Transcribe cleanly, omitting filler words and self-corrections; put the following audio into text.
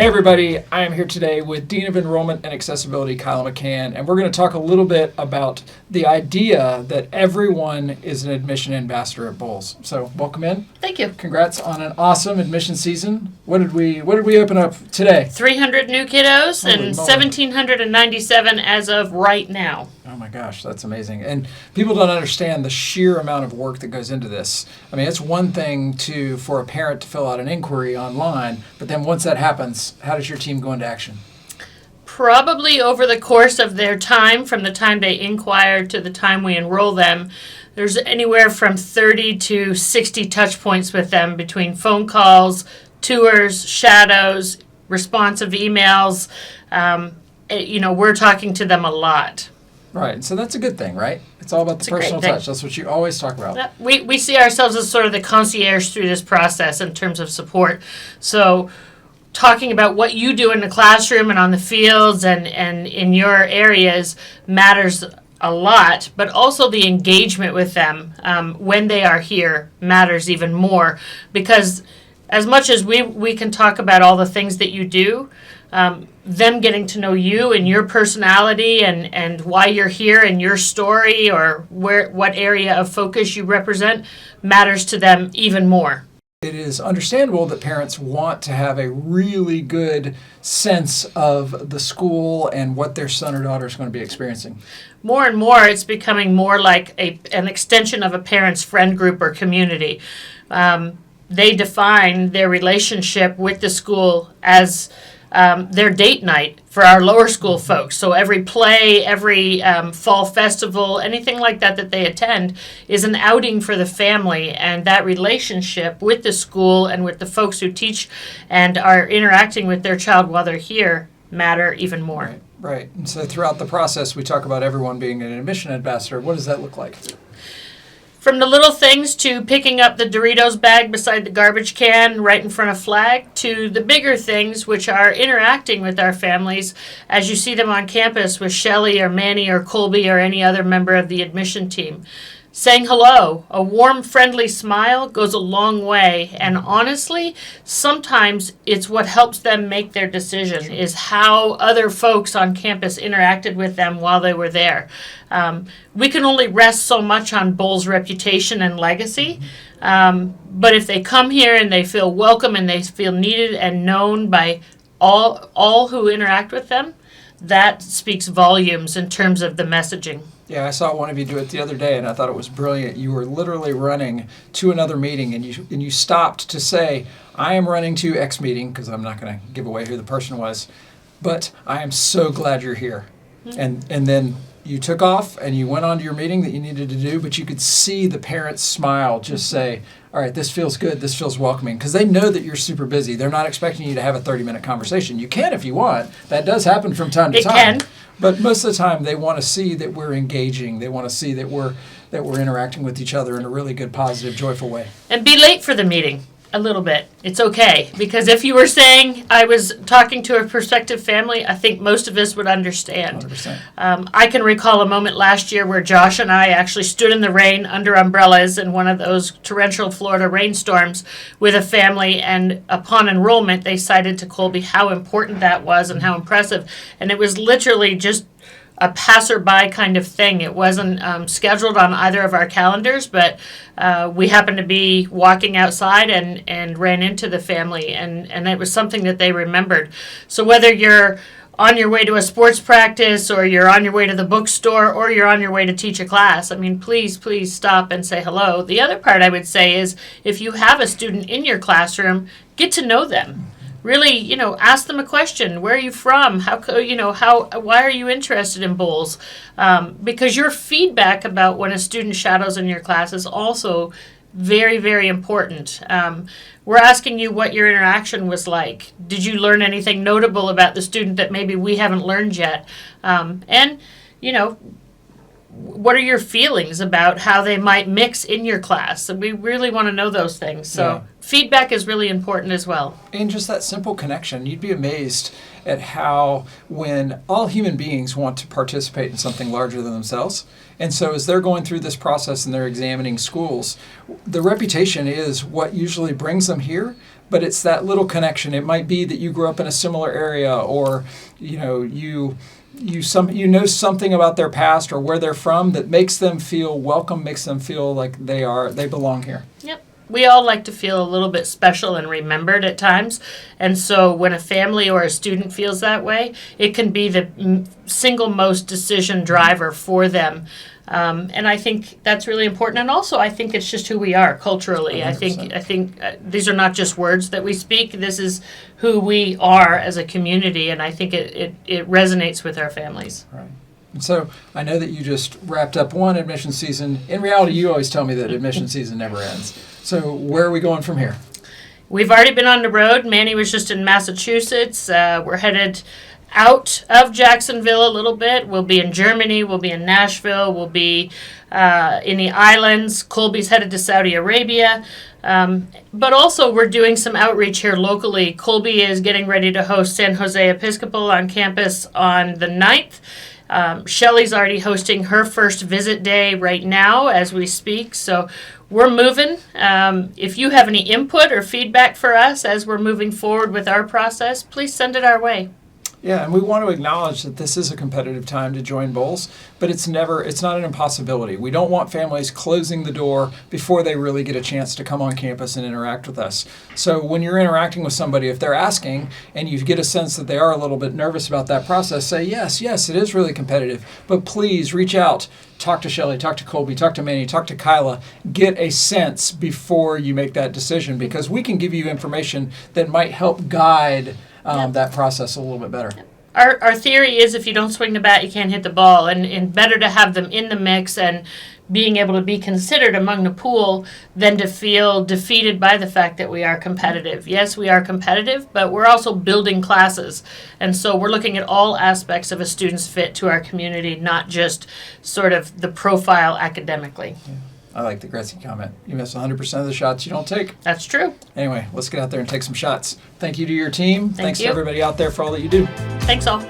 Hey everybody, I am here today with Dean of Enrollment and Accessibility, Kila McCann, and we're going to talk a little bit about the idea that everyone is an admission ambassador at Bolles. So welcome in. Thank you. Congrats on an awesome admission season. What did we open up today? 300 new kiddos Holy and moly. 1,797 as of right now. Oh my gosh, that's amazing. And people don't understand the sheer amount of work that goes into this. I mean, it's one thing for a parent to fill out an inquiry online, but then once that happens, how does your team go into action? Probably over the course of their time, from the time they inquire to the time we enroll them, there's anywhere from 30 to 60 touch points with them between phone calls, tours, shadows, responsive emails. We're talking to them a lot. Right, so that's a good thing, right? It's all about the personal touch. That's what you always talk about. We see ourselves as sort of the concierge through this process in terms of support. So talking about what you do in the classroom and on the fields and in your areas matters a lot, but also the engagement with them when they are here matters even more, because as much as we can talk about all the things that you do, them getting to know you and your personality and why you're here and your story or what area of focus you represent matters to them even more. It is understandable that parents want to have a really good sense of the school and what their son or daughter is going to be experiencing. More and more, it's becoming more like an extension of a parent's friend group or community. They define their relationship with the school as their date night for our lower school folks. So every play, every fall festival, anything like that they attend is an outing for the family. And that relationship with the school and with the folks who teach and are interacting with their child while they're here matter even more. Right. And so throughout the process, we talk about everyone being an admission ambassador. What does that look like? From the little things to picking up the Doritos bag beside the garbage can right in front of flag, to the bigger things, which are interacting with our families as you see them on campus with Shelley or Manny or Colby or any other member of the admission team. Saying hello, a warm, friendly smile goes a long way, and honestly, sometimes it's what helps them make their decision, is how other folks on campus interacted with them while they were there. We can only rest so much on Bolles' reputation and legacy, but if they come here and they feel welcome and they feel needed and known by all who interact with them, that speaks volumes in terms of the messaging. Yeah, I saw one of you do it the other day, and I thought it was brilliant. You were literally running to another meeting, and you stopped to say, I am running to X meeting, because I'm not going to give away who the person was, but I am so glad you're here. Mm-hmm. And then you took off, and you went on to your meeting that you needed to do, but you could see the parents smile, just say, all right, this feels good, this feels welcoming, because they know that you're super busy. They're not expecting you to have a 30-minute conversation. You can if you want. That does happen from time to time. It can. But most of the time, they want to see that we're engaging. They want to see that we're interacting with each other in a really good, positive, joyful way. And be late for the meeting a little bit. It's okay. Because if you were saying I was talking to a prospective family, I think most of us would understand. 100%. I can recall a moment last year where Josh and I actually stood in the rain under umbrellas in one of those torrential Florida rainstorms with a family, and upon enrollment, they cited to Colby how important that was and how impressive. And it was literally just a passerby kind of thing. It wasn't scheduled on either of our calendars, but we happened to be walking outside and ran into the family, and it was something that they remembered. So whether you're on your way to a sports practice or you're on your way to the bookstore or you're on your way to teach a class, I mean, please stop and say hello. The other part I would say is if you have a student in your classroom, get to know them. Really, ask them a question. Where are you from? Why are you interested in Bolles? Because your feedback about when a student shadows in your class is also very, very important. We're asking you what your interaction was like. Did you learn anything notable about the student that maybe we haven't learned yet? What are your feelings about how they might mix in your class? And we really want to know those things. So feedback is really important as well. And just that simple connection. You'd be amazed at how when all human beings want to participate in something larger than themselves, and so as they're going through this process and they're examining schools, the reputation is what usually brings them here, but it's that little connection. It might be that you grew up in a similar area, or you know something about their past or where they're from that makes them feel welcome, makes them feel like they belong here. Yep. We all like to feel a little bit special and remembered at times. And so when a family or a student feels that way, it can be the single most decision driver for them. And I think that's really important. And also, I think it's just who we are culturally. 100%. I think these are not just words that we speak. This is who we are as a community. And I think it resonates with our families. Right. And so I know that you just wrapped up one admission season. In reality, you always tell me that admission season never ends. So where are we going from here? We've already been on the road. Manny was just in Massachusetts. We're headed out of Jacksonville a little bit. We'll be in Germany. We'll be in Nashville. We'll be in the islands. Colby's headed to Saudi Arabia. But also we're doing some outreach here locally. Colby is getting ready to host San Jose Episcopal on campus on the 9th. Shelley's already hosting her first visit day right now as we speak. So we're moving. If you have any input or feedback for us as we're moving forward with our process, please send it our way. Yeah, and we want to acknowledge that this is a competitive time to join Bolles, but it's not an impossibility. We don't want families closing the door before they really get a chance to come on campus and interact with us. So when you're interacting with somebody, if they're asking and you get a sense that they are a little bit nervous about that process, say, yes, it is really competitive, but please reach out. Talk to Shelley, talk to Colby, talk to Manny, talk to Kila. Get a sense before you make that decision, because we can give you information that might help guide that process a little bit better. Our theory is if you don't swing the bat, you can't hit the ball, and better to have them in the mix and being able to be considered among the pool than to feel defeated by the fact that we are competitive. Yes, we are competitive, but we're also building classes. And so we're looking at all aspects of a student's fit to our community, not just sort of the profile academically. Yeah. I like the Gretzky comment. You miss 100% of the shots you don't take. That's true. Anyway, let's get out there and take some shots. Thank you to your team. Thanks you. to everybody out there for all that you do. Thanks all.